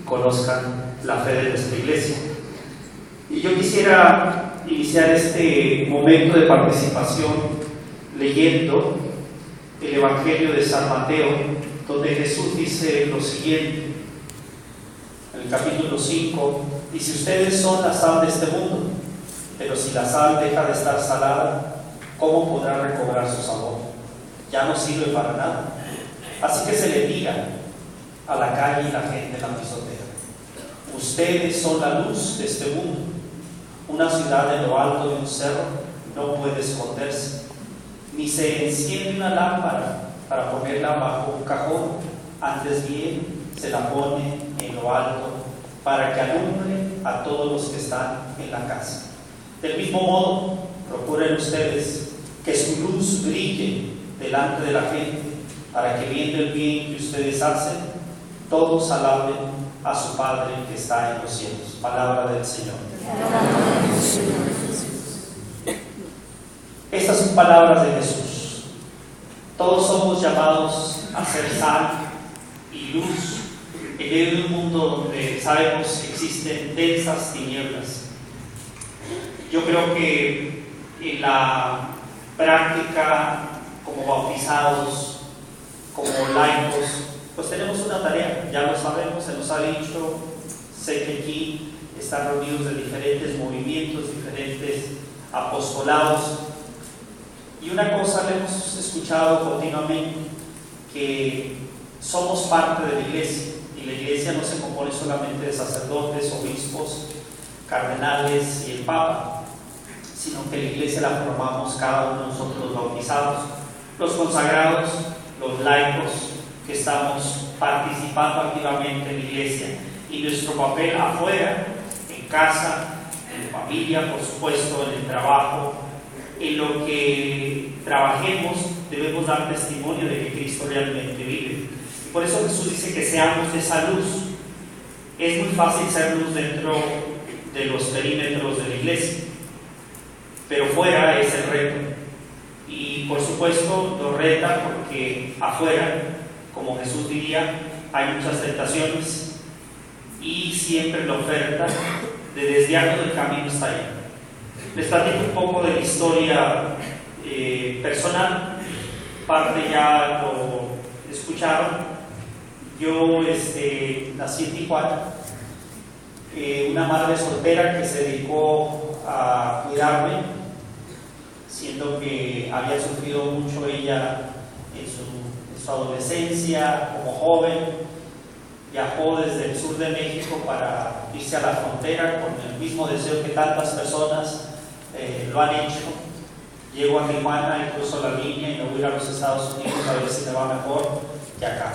conozcan la fe de nuestra iglesia. Y yo quisiera iniciar este momento de participación leyendo el Evangelio de San Mateo, donde Jesús dice lo siguiente, en el capítulo 5, dice: ustedes son la sal de este mundo, pero si la sal deja de estar salada, ¿cómo podrá recobrar su sabor? Ya no sirve para nada. Así que se le tira a la calle y la gente la pisotea. Ustedes son la luz de este mundo. Una ciudad en lo alto de un cerro no puede esconderse, ni se enciende una lámpara para ponerla bajo un cajón, antes bien se la pone en lo alto para que alumbre a todos los que están en la casa. Del mismo modo, procuren ustedes que su luz brille delante de la gente, para que viendo el bien que ustedes hacen, todos alaben a su Padre que está en los cielos. Palabra del Señor. Estas son palabras de Jesús. Todos somos llamados a ser sal y luz en medio de un mundo donde sabemos que existen densas tinieblas. Yo creo que en la práctica, como bautizados, como laicos, pues tenemos una tarea, ya lo sabemos, se nos ha dicho. Sé que aquí están reunidos de diferentes movimientos, diferentes apostolados, y una cosa le hemos escuchado continuamente, que somos parte de la iglesia, y la iglesia no se compone solamente de sacerdotes, obispos, cardenales y el Papa, sino que la iglesia la formamos cada uno de nosotros, los bautizados, los consagrados, los laicos que estamos participando activamente en la iglesia, y nuestro papel afuera, en casa, en familia, por supuesto, en el trabajo, en lo que trabajemos, debemos dar testimonio de que Cristo realmente vive. Y por eso Jesús dice que seamos esa luz. Es muy fácil ser luz dentro de los perímetros de la iglesia, pero fuera es el reto. Y por supuesto lo reta porque afuera, como Jesús diría, hay muchas tentaciones, y siempre la oferta de desviarnos del camino está ahí. Les platico un poco de la historia personal, parte ya lo escucharon. Yo nací en Tijuana, una madre soltera que se dedicó a cuidarme, siendo que había sufrido mucho ella en su adolescencia, como joven. Viajó desde el sur de México para irse a la frontera con el mismo deseo que tantas personas lo han hecho. Llego a Tijuana y cruzo la línea y me voy a ir a los Estados Unidos a ver si me va mejor que acá.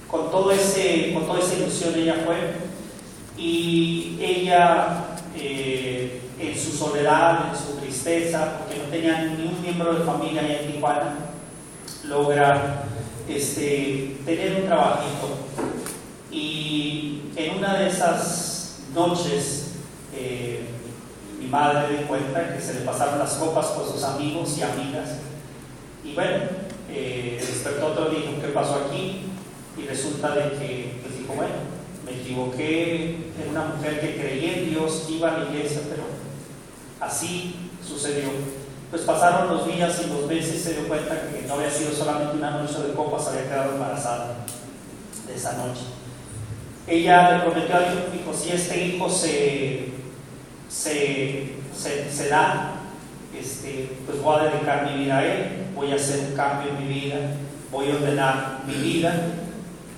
Con toda esa ilusión ella fue, y ella en su soledad, en su tristeza, porque no tenía ni un miembro de familia allá en Tijuana, logra tener un trabajito. Y en una de esas noches, mi madre dio cuenta que se le pasaron las copas con sus amigos y amigas. Y bueno, despertó otro y dijo: ¿qué pasó aquí? Y resulta de que pues dijo: bueno, me equivoqué, era una mujer que creía en Dios, iba a la iglesia, pero así sucedió. Pues pasaron los días y los meses, se dio cuenta que no había sido solamente una noche de copas, había quedado embarazada de esa noche. Ella le prometió a Dios, dijo: si este hijo se da, pues voy a dedicar mi vida a él, voy a hacer un cambio en mi vida, voy a ordenar mi vida.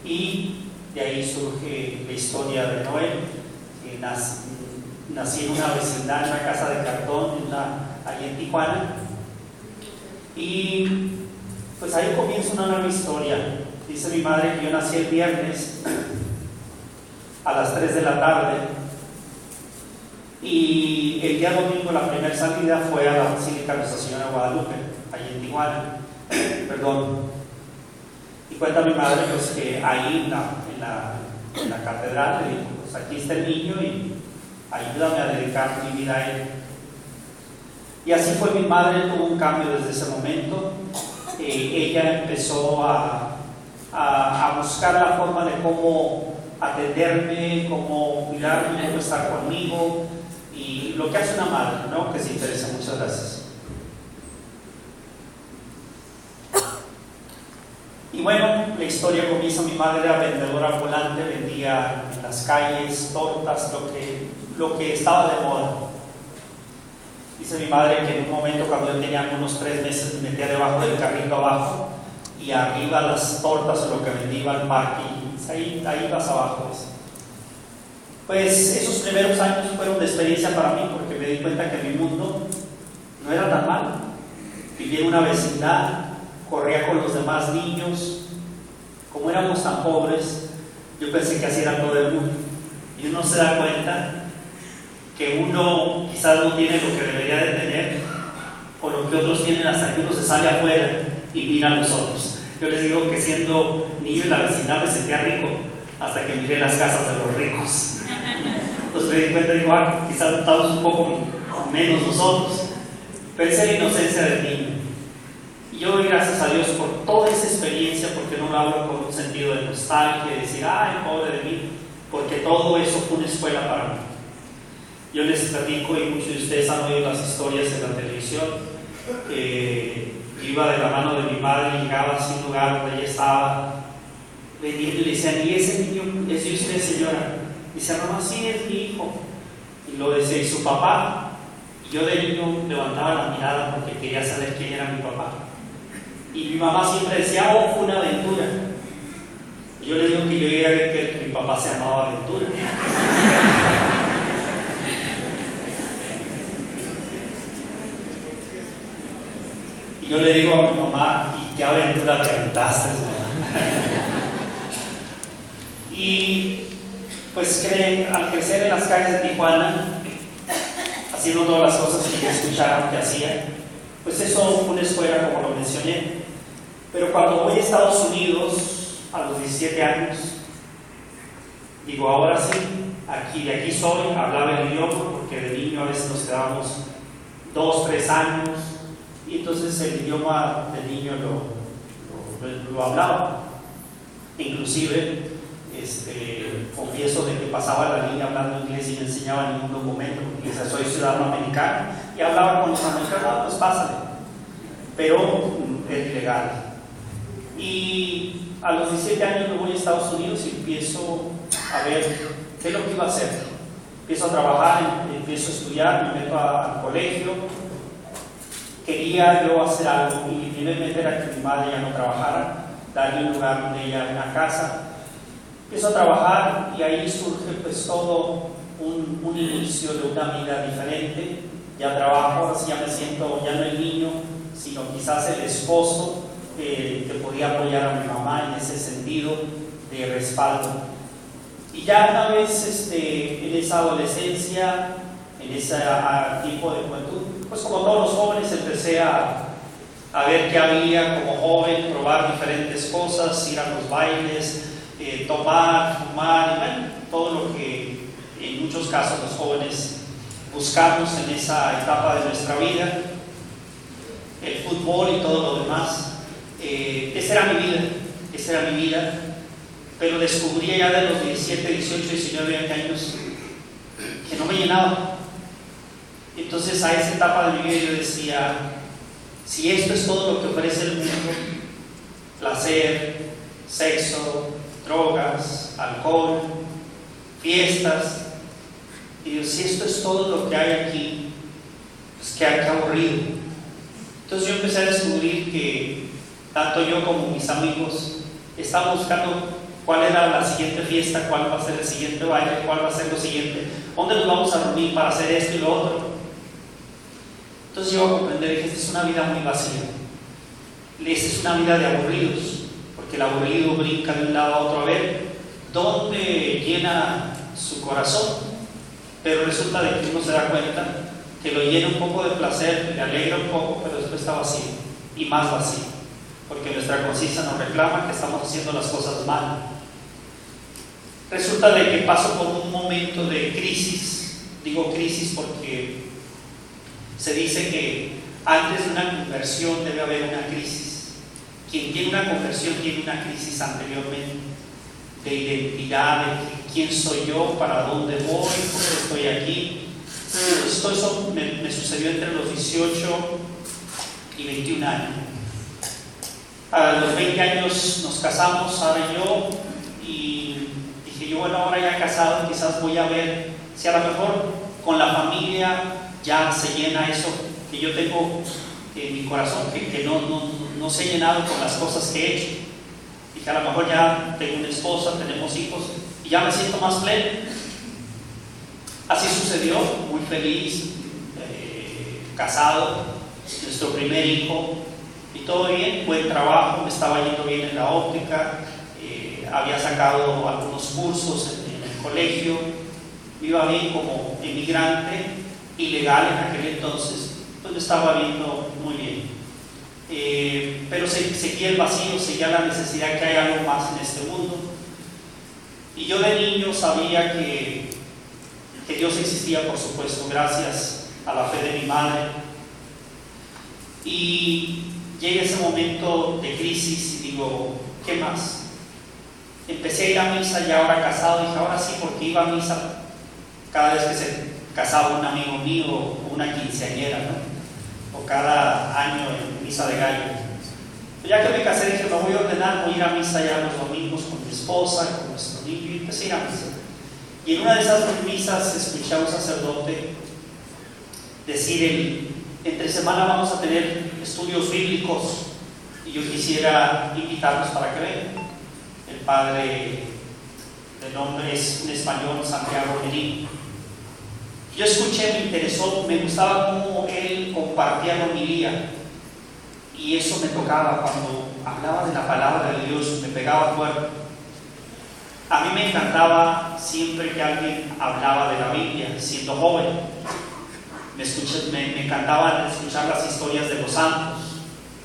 Y de ahí surge la historia de Noel. Nací en una vecindad, en una casa de cartón, allí en Tijuana, y pues ahí comienza una nueva historia. Dice mi madre que yo nací el viernes a las 3 de la tarde, y el día domingo la primera salida fue a la Basílica de Nuestra Señora de Guadalupe, allí en Tijuana. Y cuenta mi madre pues que ahí en la catedral le dijo: pues aquí está el niño y ayúdame a dedicar mi vida a él. Y así fue. Mi madre tuvo un cambio desde ese momento. Ella empezó a buscar la forma de cómo atenderme, cómo cuidarme, cómo estar conmigo y lo que hace una madre, ¿no? Que se interesa. Muchas gracias. Y bueno, la historia comienza. Mi madre era vendedora ambulante, vendía en las calles tortas, lo que estaba de moda. Dice mi madre que en un momento, cuando yo tenía unos 3 meses, me metía debajo del carrito abajo y arriba las tortas o lo que vendía iba al parque, y ahí vas abajo. Pues esos primeros años fueron de experiencia para mí, porque me di cuenta que mi mundo no era tan malo. Vivía en una vecindad, corría con los demás niños. Como éramos tan pobres, yo pensé que así era todo el mundo. Y uno se da cuenta que uno quizás no tiene lo que debería de tener, o lo que otros tienen, hasta que uno se sale afuera y mira a los otros. Yo les digo que siendo niño en la vecindad me sentía rico, hasta que miré las casas de los ricos. Entonces me di cuenta y digo, quizás estamos un poco menos nosotros, pero esa es la inocencia del niño. Y yo doy gracias a Dios por toda esa experiencia, porque no lo hablo con un sentido de nostalgia, de decir, ay, pobre de mí, porque todo eso fue una escuela para mí. Yo les platico, y muchos de ustedes han oído las historias en la televisión, iba de la mano de mi madre, llegaba a un lugar donde ella estaba vendiendo y le decían, ¿y ese niño es de usted, señora? Y dice, mamá, sí, es mi hijo. Y lo decía, ¿y su papá? Y yo de niño levantaba la mirada porque quería saber quién era mi papá. Y mi mamá siempre decía, fue una aventura. Y yo le digo que yo llegué a ver que mi papá se llamaba Aventura. Y yo le digo a mi mamá, ¿y qué aventura te aventaste? Y pues al crecer en las calles de Tijuana, haciendo todas las cosas que escucharon que hacía, pues eso fue una escuela, como lo mencioné. Pero cuando voy a Estados Unidos a los 17 años, digo, ahora sí, de aquí soy, hablaba el idioma, porque de niño a veces nos quedábamos 2, 3 años, y entonces el idioma del niño lo hablaba. Inclusive, confieso de que pasaba la línea hablando inglés y me enseñaba ningún documento, porque decía, soy ciudadano americano, y hablaba con los americanos, pues pásale, pero es ilegal. Y a los 17 años me voy a Estados Unidos y empiezo a ver qué es lo que iba a hacer. Empiezo a trabajar, empiezo a estudiar, me meto al colegio. Quería yo hacer algo y me iba a meter a que mi madre ya no trabajara, darle un lugar donde ella, una casa. Empiezo a trabajar y ahí surge pues todo un inicio de una vida diferente. Ya trabajo, así ya me siento ya no el niño, sino quizás el esposo que podía apoyar a mi mamá en ese sentido de respaldo. Y ya una vez en esa adolescencia, en ese tipo de juventud, pues como todos los jóvenes empecé a ver qué había como joven, probar diferentes cosas, ir a los bailes, tomar, fumar, y bueno, todo lo que en muchos casos los jóvenes buscamos en esa etapa de nuestra vida, el fútbol y todo lo demás. Esa era mi vida, pero descubrí ya de los 17, 18, 19 años que no me llenaba. Entonces a esa etapa de mi vida yo decía, si esto es todo lo que ofrece el mundo, placer, sexo, drogas, alcohol, fiestas, y digo, si esto es todo lo que hay aquí, pues qué aburrido. Entonces yo empecé a descubrir que tanto yo como mis amigos estaban buscando cuál era la siguiente fiesta, cuál va a ser el siguiente baile, cuál va a ser lo siguiente, dónde nos vamos a reunir para hacer esto y lo otro. Entonces yo a comprender que esta es una vida muy vacía, esta es una vida de aburridos, porque el aburrido brinca de un lado a otro a ver dónde llena su corazón, pero resulta de que uno se da cuenta que lo llena un poco de placer, le alegra un poco, pero después está vacío y más vacío, porque nuestra conciencia nos reclama que estamos haciendo las cosas mal. Resulta de que paso por un momento de crisis. Digo crisis porque se dice que antes de una conversión debe haber una crisis. Quien tiene una conversión tiene una crisis anteriormente. de identidad, de quién soy yo, para dónde voy, por qué estoy aquí. Todo eso me sucedió entre los 18 y 21 años. A los 20 años nos casamos, Sara y yo, y dije yo, bueno, ahora ya casado, quizás voy a ver si a lo mejor con la familia ya se llena eso que yo tengo en mi corazón, que no se ha llenado con las cosas que he hecho. Dije, a lo mejor ya tengo una esposa, tenemos hijos, y ya me siento más pleno. Así sucedió, muy feliz, casado, nuestro primer hijo, y todo bien, buen trabajo, me estaba yendo bien en la óptica, había sacado algunos cursos en el colegio, me iba bien como emigrante, ilegal en aquel entonces, pues me estaba viendo muy bien. Pero seguía el vacío, seguía la necesidad que hay algo más en este mundo. Y yo de niño sabía que Dios existía, por supuesto, gracias a la fe de mi madre. Y llega ese momento de crisis y digo, ¿qué más? Empecé a ir a misa ya ahora casado, dije, ahora sí, porque iba a misa cada vez que se casaba un amigo mío o una quinceañera, ¿no? O cada año en misa de gallo. Ya que me casé dije, me voy a ordenar, voy a ir a misa ya los domingos con mi esposa, con nuestro niño, y empecé a ir a misa. Y en una de esas misas escuché a un sacerdote decir, entre semana vamos a tener estudios bíblicos, y yo quisiera invitarlos para que vengan. El padre, de nombre es un español, Santiago Merino. Yo escuché, me interesó, me gustaba cómo él compartía la homilía, y eso me tocaba cuando hablaba de la palabra de Dios, me pegaba fuerte. A mí me encantaba siempre que alguien hablaba de la Biblia, siendo joven. Me encantaba escuchar las historias de los santos,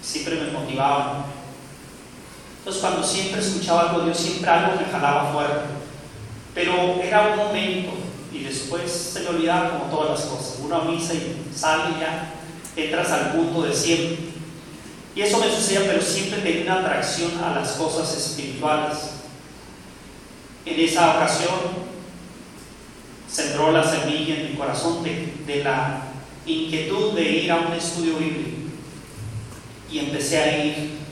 siempre me motivaban. Entonces, cuando siempre escuchaba algo de Dios, siempre algo me jalaba fuerte. Pero era un momento, y después se me olvidaba como todas las cosas. Uno a misa y sale y ya entras al punto de siempre. Y eso me sucedía, pero siempre tenía una atracción a las cosas espirituales. En esa ocasión sembró la semilla en mi corazón de la inquietud de ir a un estudio bíblico, y empecé a ir